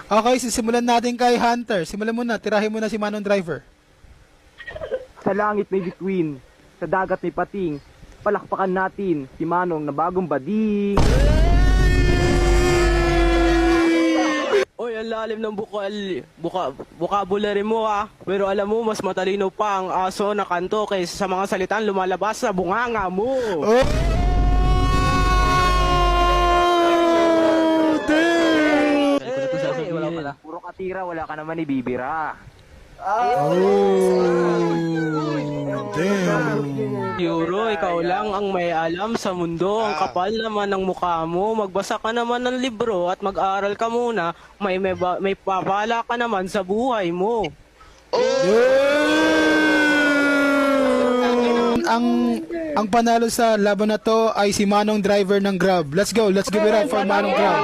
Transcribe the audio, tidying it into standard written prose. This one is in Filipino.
Okay, sisimulan natin kay Hunter. Simulan mo na, tirahin mo na si Manong Driver. Sa langit may bituin, sa dagat may pating, palakpakan natin si Manong na bagong bading. Oy, ang lalim ng vocabulary mo ah. Pero alam mo, mas matalino pa ang aso na kanto kaysa sa mga salitang lumalabas sa bunganga mo. Oh! Damn! Wala pala. Puro katira, wala ka naman ibibira. Oh! Damn! Euro, ikaw lang ang may alam sa mundo. Ang kapal naman ng mukha mo. Magbasa ka naman ng libro at mag-aral ka muna. May babala ka naman sa buhay mo. Ang panalo sa laban na to ay si Manong Driver ng Grab. Let's go, let's give it up for Manong Grab.